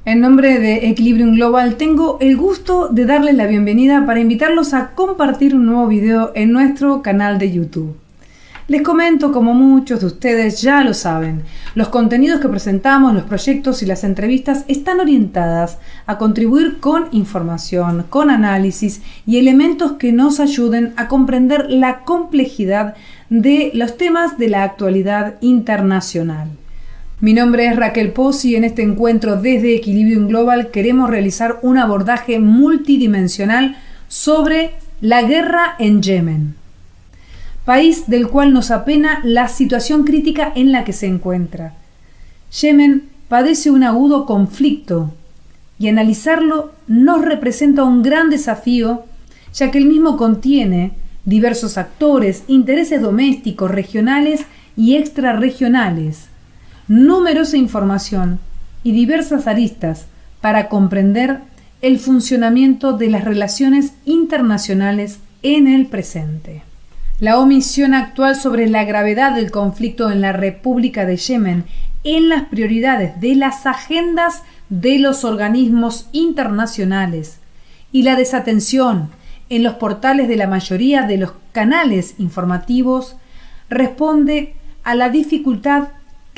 En nombre de Equilibrium Global tengo el gusto de darles la bienvenida para invitarlos a compartir un nuevo video en nuestro canal de YouTube. Les comento, como muchos de ustedes ya lo saben, los contenidos que presentamos, los proyectos y las entrevistas están orientadas a contribuir con información, con análisis y elementos que nos ayuden a comprender la complejidad de los temas de la actualidad internacional. Mi nombre es Raquel Pozzi y en este encuentro desde Equilibrium Global queremos realizar un abordaje multidimensional sobre la guerra en Yemen, país del cual nos apena la situación crítica en la que se encuentra. Yemen padece un agudo conflicto y analizarlo nos representa un gran desafío, ya que el mismo contiene diversos actores, intereses domésticos, regionales y extrarregionales, numerosa información y diversas aristas para comprender el funcionamiento de las relaciones internacionales en el presente. La omisión actual sobre la gravedad del conflicto en la República de Yemen en las prioridades de las agendas de los organismos internacionales y la desatención en los portales de la mayoría de los canales informativos responde a la dificultad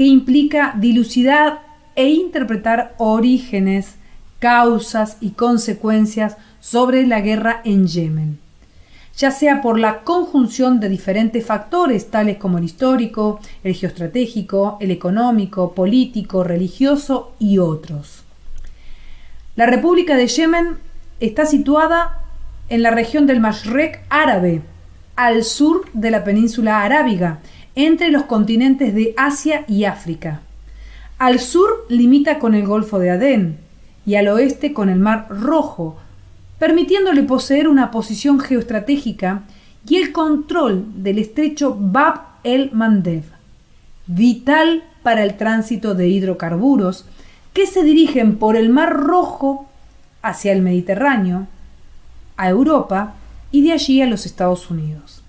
que implica dilucidar e interpretar orígenes, causas y consecuencias sobre la guerra en Yemen, ya sea por la conjunción de diferentes factores tales como el histórico, el geoestratégico, el económico, político, religioso y otros. La República de Yemen está situada en la región del Mashrek árabe, al sur de la península arábiga, entre los continentes de Asia y África. Al sur limita con el Golfo de Adén y al oeste con el Mar Rojo, permitiéndole poseer una posición geoestratégica y el control del estrecho Bab el-Mandeb, vital para el tránsito de hidrocarburos que se dirigen por el Mar Rojo hacia el Mediterráneo, a Europa y de allí a los Estados Unidos.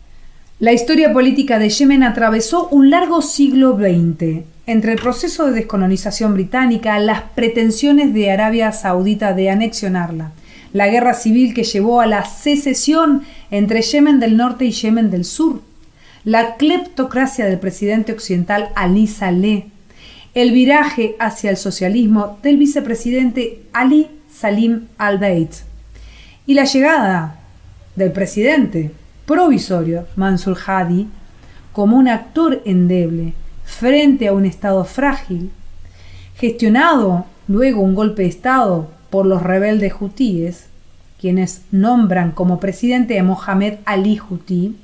La historia política de Yemen atravesó un largo siglo XX, entre el proceso de descolonización británica, las pretensiones de Arabia Saudita de anexionarla, la guerra civil que llevó a la secesión entre Yemen del Norte y Yemen del Sur, la cleptocracia del presidente occidental Ali Saleh, el viraje hacia el socialismo del vicepresidente Ali Salim al-Bayt y la llegada del presidente provisorio Mansur Hadi como un actor endeble frente a un Estado frágil, gestionado luego un golpe de Estado por los rebeldes hutíes, quienes nombran como presidente a Mohamed Ali Hutí,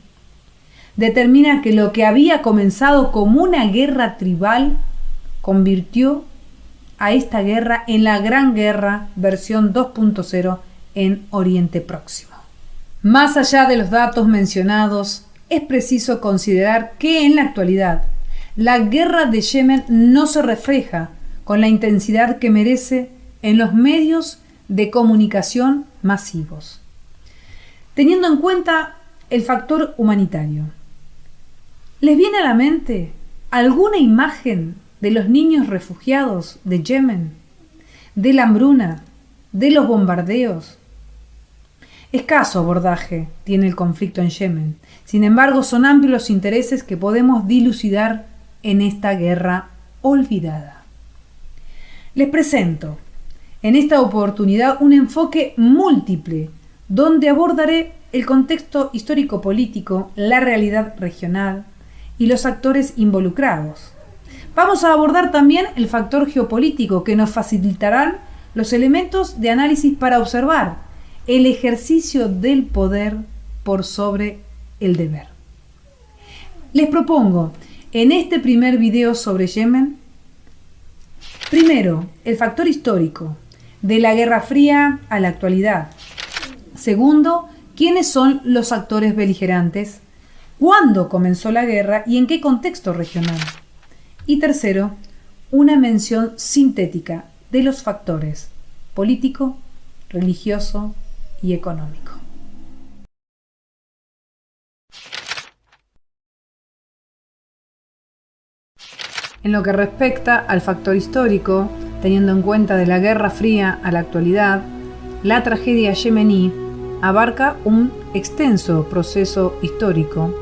determina que lo que había comenzado como una guerra tribal convirtió a esta guerra en la Gran Guerra versión 2.0 en Oriente Próximo. Más allá de los datos mencionados, es preciso considerar que en la actualidad la guerra de Yemen no se refleja con la intensidad que merece en los medios de comunicación masivos. Teniendo en cuenta el factor humanitario, ¿les viene a la mente alguna imagen de los niños refugiados de Yemen, de la hambruna, de los bombardeos? Escaso abordaje tiene el conflicto en Yemen. Sin embargo, son amplios los intereses que podemos dilucidar en esta guerra olvidada. Les presento en esta oportunidad un enfoque múltiple, donde abordaré el contexto histórico-político, la realidad regional y los actores involucrados. Vamos a abordar también el factor geopolítico, que nos facilitarán los elementos de análisis para observar el ejercicio del poder por sobre el deber. Les propongo en este primer video sobre Yemen, primero, el factor histórico, de la Guerra Fría a la actualidad. Segundo, quiénes son los actores beligerantes, cuándo comenzó la guerra y en qué contexto regional. Y tercero, una mención sintética de los factores político, religioso y económico. En lo que respecta al factor histórico, Teniendo en cuenta de la Guerra Fría a la actualidad, la tragedia yemení abarca un extenso proceso histórico,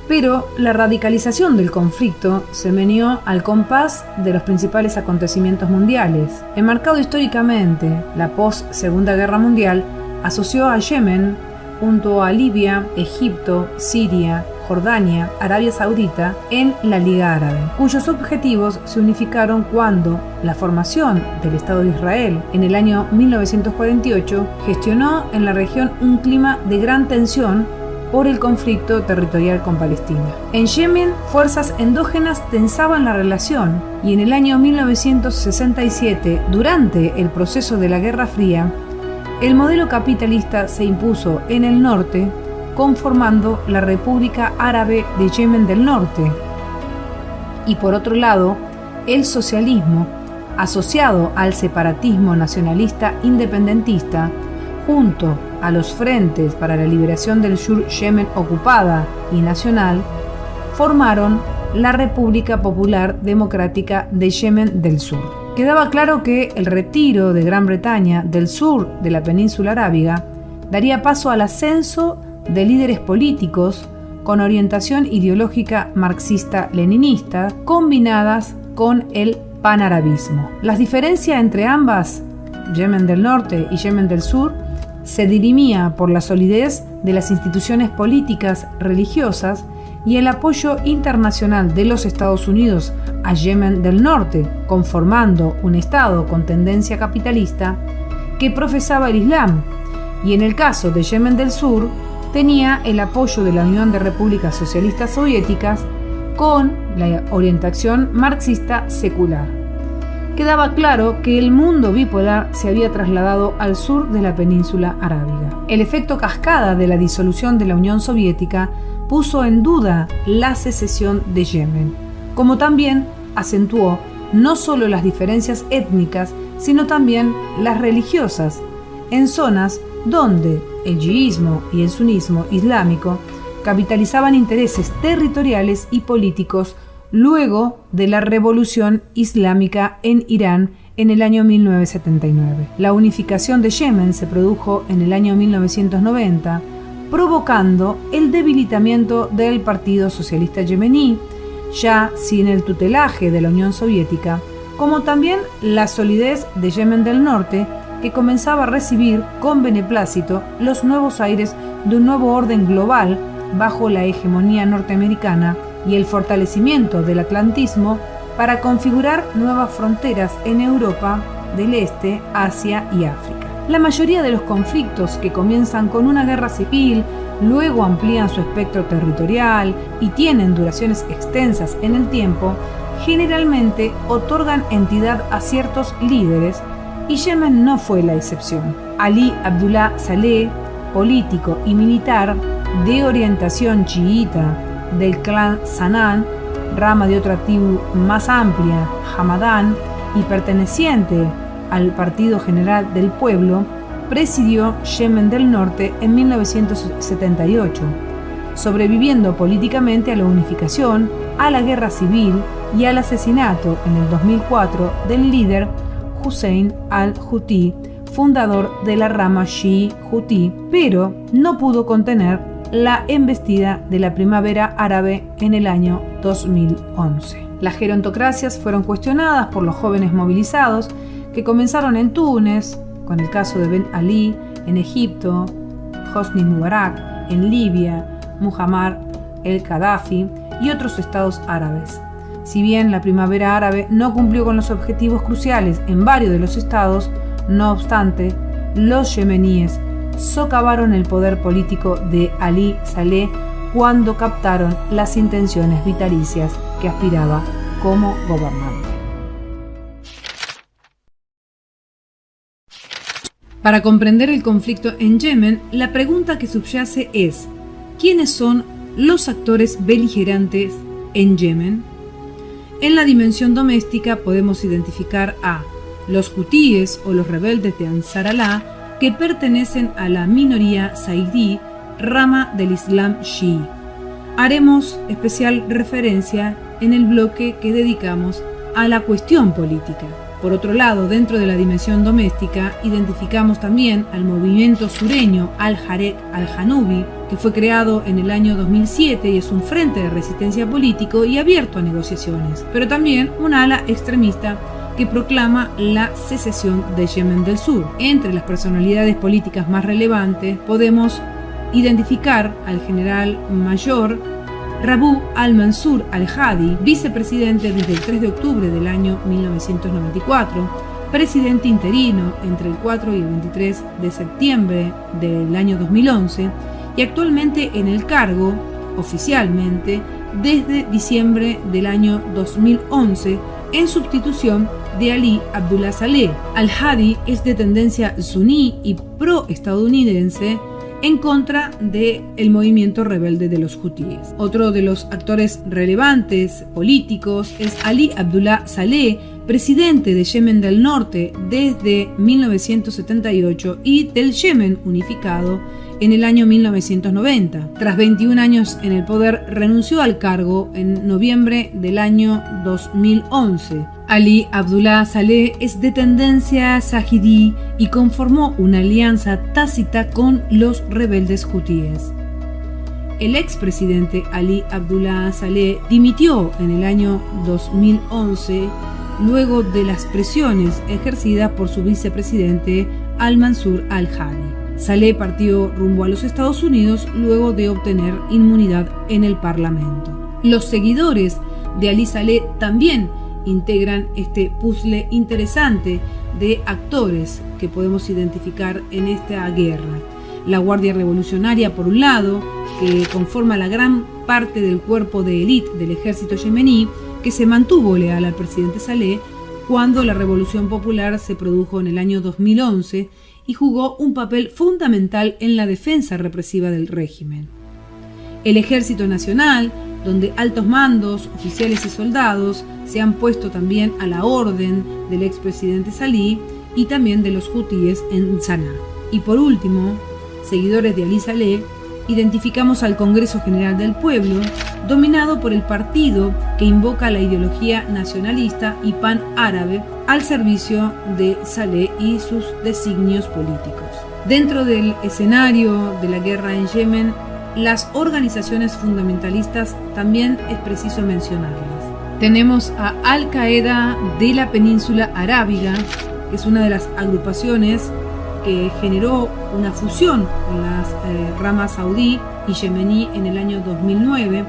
pero la radicalización del conflicto se meneó al compás de los principales acontecimientos mundiales. Enmarcado históricamente, la post-Segunda Guerra Mundial asoció a Yemen junto a Libia, Egipto, Siria, Jordania, Arabia Saudita en la Liga Árabe, cuyos objetivos se unificaron cuando la formación del Estado de Israel en el año 1948 gestionó en la región un clima de gran tensión por el conflicto territorial con Palestina. En Yemen, fuerzas endógenas tensaban la relación y en el año 1967, durante el proceso de la Guerra Fría, el modelo capitalista se impuso en el norte, conformando la República Árabe de Yemen del Norte. Y por otro lado, el socialismo, asociado al separatismo nacionalista independentista, junto a los frentes para la liberación del sur Yemen ocupada y nacional, formaron la República Popular Democrática de Yemen del Sur. Quedaba claro que el retiro de Gran Bretaña del sur de la península arábiga daría paso al ascenso de líderes políticos con orientación ideológica marxista-leninista combinadas con el panarabismo. Las diferencias entre ambas, Yemen del Norte y Yemen del Sur, se dirimía por la solidez de las instituciones políticas religiosas y el apoyo internacional de los Estados Unidos a Yemen del Norte, conformando un Estado con tendencia capitalista que profesaba el Islam, y en el caso de Yemen del Sur tenía el apoyo de la Unión de Repúblicas Socialistas Soviéticas con la orientación marxista secular. Quedaba claro que el mundo bipolar se había trasladado al sur de la península arábiga. El efecto cascada de la disolución de la Unión Soviética puso en duda la secesión de Yemen, como también acentuó no solo las diferencias étnicas, sino también las religiosas, en zonas donde el chiismo y el sunismo islámico capitalizaban intereses territoriales y políticos luego de la revolución islámica en Irán en el año 1979. La unificación de Yemen se produjo en el año 1990, provocando el debilitamiento del Partido Socialista Yemení, ya sin el tutelaje de la Unión Soviética, como también la solidez de Yemen del Norte, que comenzaba a recibir con beneplácito los nuevos aires de un nuevo orden global bajo la hegemonía norteamericana y el fortalecimiento del atlantismo para configurar nuevas fronteras en Europa del Este, Asia y África. La mayoría de los conflictos que comienzan con una guerra civil, luego amplían su espectro territorial y tienen duraciones extensas en el tiempo, generalmente otorgan entidad a ciertos líderes, y Yemen no fue la excepción. Ali Abdullah Saleh, político y militar de orientación chiita del clan Sanán, rama de otra tribu más amplia, Hamadán, y perteneciente al Partido General del Pueblo, presidió Yemen del Norte en 1978, sobreviviendo políticamente a la unificación, a la guerra civil y al asesinato en el 2004 del líder Hussein al-Houthi, fundador de la rama chií-Houthi, pero no pudo contener la embestida de la primavera árabe en el año 2011. Las gerontocracias fueron cuestionadas por los jóvenes movilizados que comenzaron en Túnez, con el caso de Ben Ali, en Egipto, Hosni Mubarak, en Libia, Muammar el-Gaddafi y otros estados árabes. Si bien la primavera árabe no cumplió con los objetivos cruciales en varios de los estados, no obstante, los yemeníes socavaron el poder político de Ali Saleh cuando captaron las intenciones vitalicias que aspiraba como gobernante. Para comprender el conflicto en Yemen, la pregunta que subyace es: ¿quiénes son los actores beligerantes en Yemen? En la dimensión doméstica podemos identificar a los hutíes o los rebeldes de Ansar Allah, que pertenecen a la minoría zaidí, rama del Islam chií. Haremos especial referencia en el bloque que dedicamos a la cuestión política. Por otro lado, dentro de la dimensión doméstica, identificamos también al movimiento sureño Al-Harek Al-Janubi, que fue creado en el año 2007 y es un frente de resistencia político y abierto a negociaciones, pero también un ala extremista que proclama la secesión de Yemen del Sur. Entre las personalidades políticas más relevantes podemos identificar al general mayor Rabu al-Mansur al-Hadi, vicepresidente desde el 3 de octubre del año 1994, presidente interino entre el 4 y el 23 de septiembre del año 2011 y actualmente en el cargo, oficialmente, desde diciembre del año 2011 en sustitución de Ali Abdullah Saleh. Al-Hadi es de tendencia suní y pro-estadounidense en contra del movimiento rebelde de los hutíes. Otro de los actores relevantes políticos es Ali Abdullah Saleh, presidente de Yemen del Norte desde 1978 y del Yemen unificado en el año 1990. Tras 21 años en el poder, renunció al cargo en noviembre del año 2011. Ali Abdullah Saleh es de tendencia sahidí y conformó una alianza tácita con los rebeldes hutíes. El expresidente Ali Abdullah Saleh dimitió en el año 2011 luego de las presiones ejercidas por su vicepresidente al-Mansur al-Hadi. Saleh partió rumbo a los Estados Unidos luego de obtener inmunidad en el Parlamento. Los seguidores de Ali Saleh también integran este puzzle interesante de actores que podemos identificar en esta guerra. La Guardia Revolucionaria, por un lado, que conforma la gran parte del cuerpo de élite del ejército yemení, que se mantuvo leal al presidente Saleh cuando la Revolución Popular se produjo en el año 2011 y jugó un papel fundamental en la defensa represiva del régimen. El Ejército Nacional, donde altos mandos, oficiales y soldados se han puesto también a la orden del expresidente Saleh y también de los hutíes en Sanaa. Y por último, seguidores de Ali Saleh, identificamos al Congreso General del Pueblo, dominado por el partido que invoca la ideología nacionalista y pan-árabe al servicio de Saleh y sus designios políticos. Dentro del escenario de la guerra en Yemen, las organizaciones fundamentalistas también es preciso mencionarlas. Tenemos a Al-Qaeda de la península arábiga, que es una de las agrupaciones que generó una fusión con las ramas saudí y yemení en el año 2009,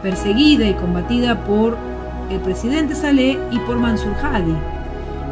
perseguida y combatida por el presidente Saleh y por Mansur Hadi.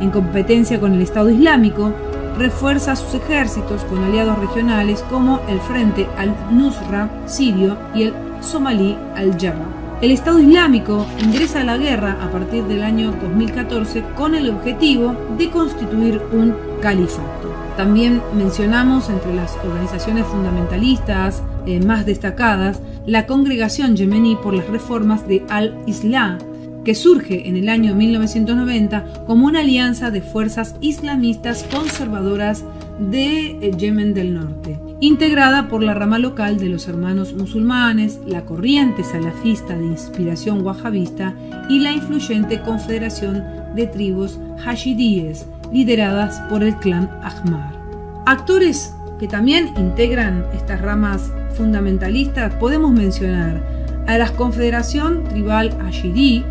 En competencia con el Estado Islámico, refuerza sus ejércitos con aliados regionales como el Frente al-Nusra sirio y el somalí al-Jabha. El Estado Islámico ingresa a la guerra a partir del año 2014 con el objetivo de constituir un califato. También mencionamos entre las organizaciones fundamentalistas más destacadas la Congregación Yemení por las Reformas de Al-Islah, que surge en el año 1990 como una alianza de fuerzas islamistas conservadoras de Yemen del Norte, integrada por la rama local de los Hermanos Musulmanes, la corriente salafista de inspiración wahabista y la influyente Confederación de Tribus Hashidíes, lideradas por el clan Ahmar. Actores que también integran estas ramas fundamentalistas podemos mencionar a la Confederación Tribal Hashidí,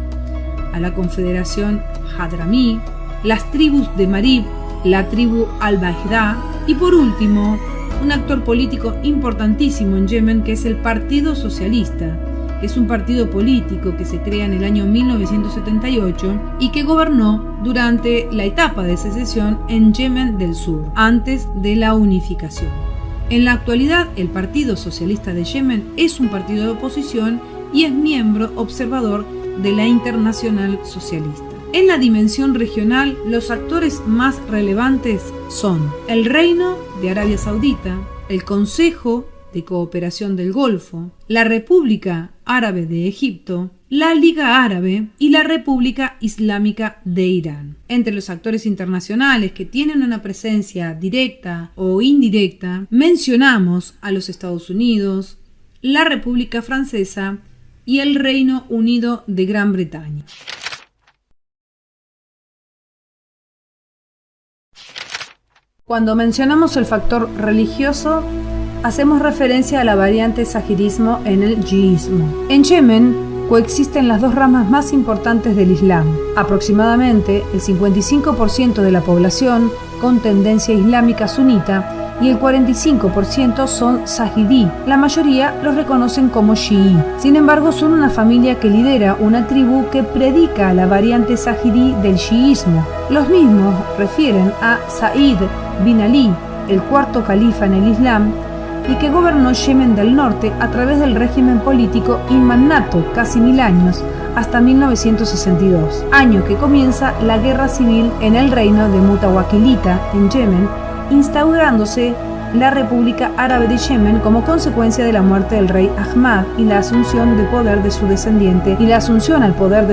a la Confederación Hadramí, las tribus de Marib, la tribu Al-Bajdá y por último, un actor político importantísimo en Yemen que es el Partido Socialista, que es un partido político que se crea en el año 1978 y que gobernó durante la etapa de secesión en Yemen del Sur, antes de la unificación. En la actualidad, el Partido Socialista de Yemen es un partido de oposición y es miembro observador de la Internacional Socialista. En la dimensión regional, los actores más relevantes son el Reino de Arabia Saudita, el Consejo de Cooperación del Golfo, la República Árabe de Egipto, la Liga Árabe y la República Islámica de Irán. Entre los actores internacionales que tienen una presencia directa o indirecta, mencionamos a los Estados Unidos, la República Francesa y el Reino Unido de Gran Bretaña. Cuando mencionamos el factor religioso, hacemos referencia a la variante sajidismo en el chiismo. En Yemen coexisten las dos ramas más importantes del Islam. Aproximadamente el 55% de la población con tendencia islámica sunita y el 45% son sajidí. La mayoría los reconocen como chií. Sin embargo, son una familia que lidera una tribu que predica la variante sajidí del chiismo. Los mismos refieren a Said bin Ali, el cuarto califa en el Islam, y que gobernó Yemen del Norte a través del régimen político inmannato casi 1000 años, hasta 1962, año que comienza la guerra civil en el reino de Mutawakilita, en Yemen, instaurándose la República Árabe de Yemen como consecuencia de la muerte del rey Ahmad y la asunción al poder de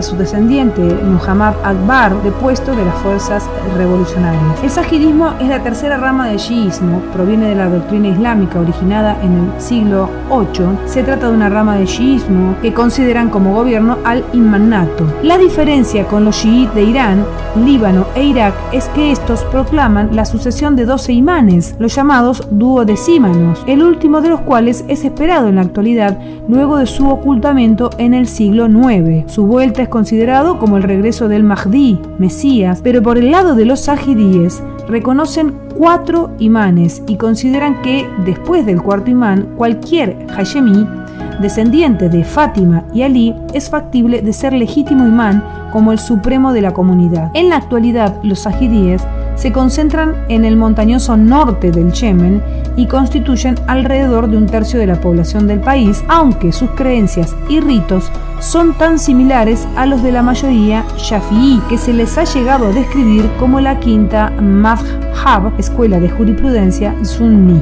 su descendiente Muhammad Akbar, depuesto de las fuerzas revolucionarias. El sajidismo es la tercera rama del chiismo, proviene de la doctrina islámica originada en el siglo VIII. Se trata de una rama del chiismo que consideran como gobierno al imanato. La diferencia con los chiíes de Irán, Líbano e Irak es que estos proclaman la sucesión de 12 imanes, los llamados duodecímanos, el último de los cuales es esperado en la actualidad luego de su ocultamiento en el siglo IX. Su vuelta es considerado como el regreso del Mahdi, Mesías, pero por el lado de los sajidíes reconocen 4 imanes y consideran que después del cuarto imán, cualquier hashemí, descendiente de Fátima y Ali, es factible de ser legítimo imán como el supremo de la comunidad. En la actualidad, los sajidíes se concentran en el montañoso norte del Yemen y constituyen alrededor de 1/3 de la población del país, aunque sus creencias y ritos son tan similares a los de la mayoría shafií que se les ha llegado a describir como la quinta madhhab, escuela de jurisprudencia sunní.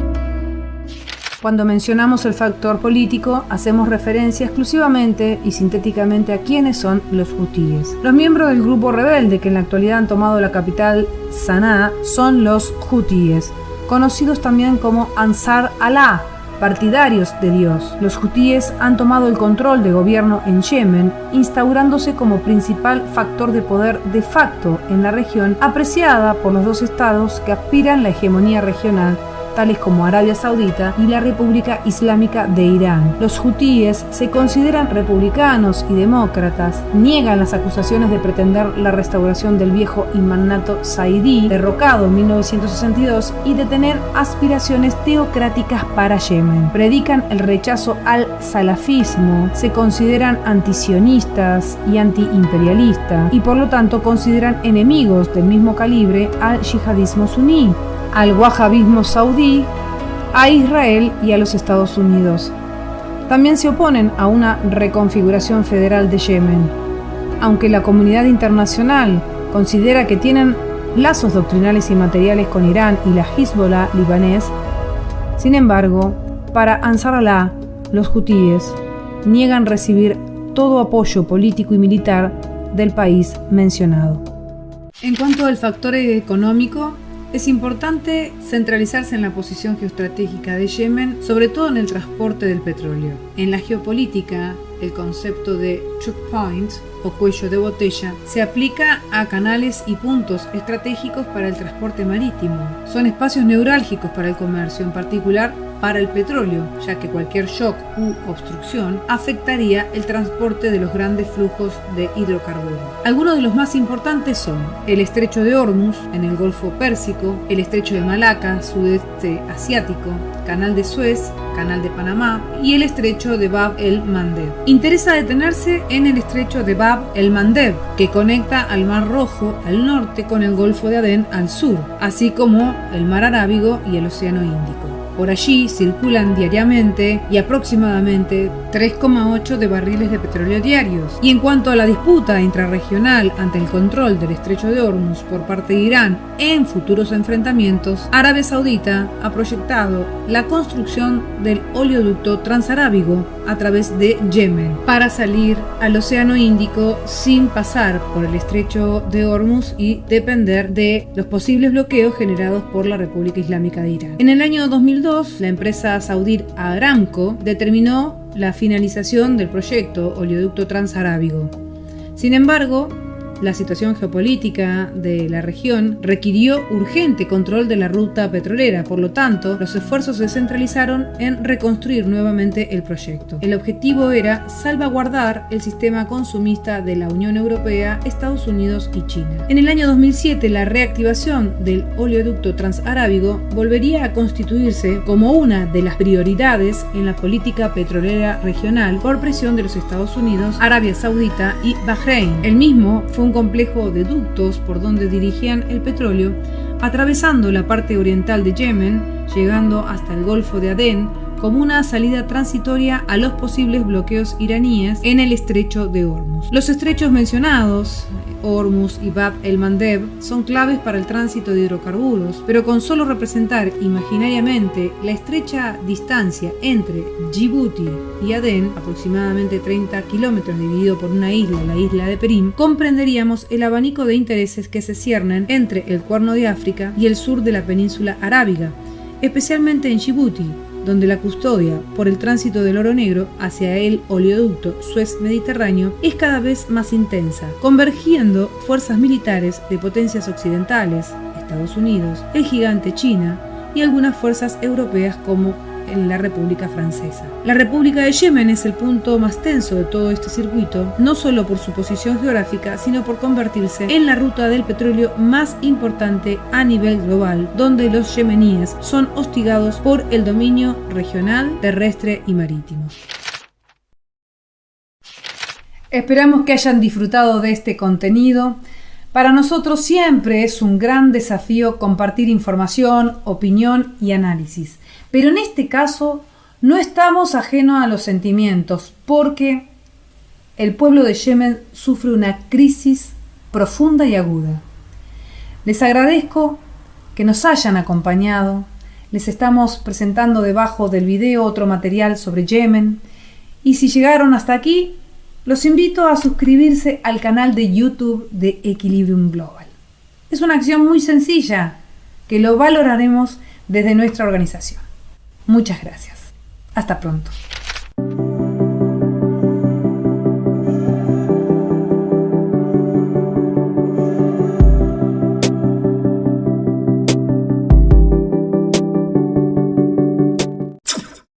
Cuando mencionamos el factor político, hacemos referencia exclusivamente y sintéticamente a quiénes son los hutíes. Los miembros del grupo rebelde que en la actualidad han tomado la capital Sanaa son los hutíes, conocidos también como Ansar Allah, partidarios de Dios. Los hutíes han tomado el control de gobierno en Yemen, instaurándose como principal factor de poder de facto en la región, apreciada por los dos estados que aspiran a la hegemonía regional, tales como Arabia Saudita y la República Islámica de Irán. Los hutíes se consideran republicanos y demócratas, niegan las acusaciones de pretender la restauración del viejo imanato saidí, derrocado en 1962, y de tener aspiraciones teocráticas para Yemen. Predican el rechazo al salafismo, se consideran antisionistas y antiimperialistas, y por lo tanto consideran enemigos del mismo calibre al yihadismo suní, al wahabismo saudí, a Israel y a los Estados Unidos. También se oponen a una reconfiguración federal de Yemen. Aunque la comunidad internacional considera que tienen lazos doctrinales y materiales con Irán y la Hezbollah libanés, sin embargo, para Ansar Allah, los hutíes niegan recibir todo apoyo político y militar del país mencionado. En cuanto al factor económico, es importante centralizarse en la posición geoestratégica de Yemen, sobre todo en el transporte del petróleo. En la geopolítica, el concepto de choke points o cuello de botella se aplica a canales y puntos estratégicos para el transporte marítimo. Son espacios neurálgicos para el comercio, en particular para el petróleo, ya que cualquier shock u obstrucción afectaría el transporte de los grandes flujos de hidrocarburos. Algunos de los más importantes son el estrecho de Hormuz en el Golfo Pérsico, el estrecho de Malaca, sudeste asiático, canal de Suez, canal de Panamá y el estrecho de Bab el-Mandeb. Interesa detenerse en el estrecho de Bab el-Mandeb, que conecta al Mar Rojo al norte con el Golfo de Adén al sur, así como el Mar Arábigo y el Océano Índico. Por allí circulan diariamente y aproximadamente 3,8 de barriles de petróleo diarios. Y en cuanto a la disputa intrarregional ante el control del estrecho de Hormuz por parte de Irán en futuros enfrentamientos, Arabia Saudita ha proyectado la construcción del oleoducto transarábigo a través de Yemen para salir al Océano Índico sin pasar por el estrecho de Hormuz y depender de los posibles bloqueos generados por la República Islámica de Irán. En el año 2002, la empresa saudí Aramco determinó la finalización del proyecto oleoducto transarábigo. Sin embargo, La situación geopolítica de la región requirió urgente control de la ruta petrolera, por lo tanto, los esfuerzos se centralizaron en reconstruir nuevamente el proyecto. El objetivo era salvaguardar el sistema consumista de la Unión Europea, Estados Unidos y China. En el año 2007, la reactivación del oleoducto transarábigo volvería a constituirse como una de las prioridades en la política petrolera regional por presión de los Estados Unidos, Arabia Saudita y Bahrein. El mismo fue un complejo de ductos por donde dirigían el petróleo, atravesando la parte oriental de Yemen, llegando hasta el Golfo de Adén, como una salida transitoria a los posibles bloqueos iraníes en el estrecho de Hormuz. Los estrechos mencionados, Hormuz y Bab el-Mandeb, son claves para el tránsito de hidrocarburos, pero con solo representar imaginariamente la estrecha distancia entre Djibouti y Adén, aproximadamente 30 kilómetros dividido por una isla, la isla de Perim, comprenderíamos el abanico de intereses que se ciernen entre el Cuerno de África y el sur de la península arábiga, especialmente en Djibouti, donde la custodia por el tránsito del oro negro hacia el oleoducto Suez-Mediterráneo es cada vez más intensa, convergiendo fuerzas militares de potencias occidentales, Estados Unidos, el gigante China y algunas fuerzas europeas como en la República Francesa. La República de Yemen es el punto más tenso de todo este circuito, no solo por su posición geográfica, sino por convertirse en la ruta del petróleo más importante a nivel global, donde los yemeníes son hostigados por el dominio regional, terrestre y marítimo. Esperamos que hayan disfrutado de este contenido. Para nosotros siempre es un gran desafío compartir información, opinión y análisis. Pero en este caso no estamos ajenos a los sentimientos, porque el pueblo de Yemen sufre una crisis profunda y aguda. Les agradezco que nos hayan acompañado. Les estamos presentando debajo del video otro material sobre Yemen. Y si llegaron hasta aquí, los invito a suscribirse al canal de YouTube de Equilibrium Global. Es una acción muy sencilla que lo valoraremos desde nuestra organización. Muchas gracias. Hasta pronto.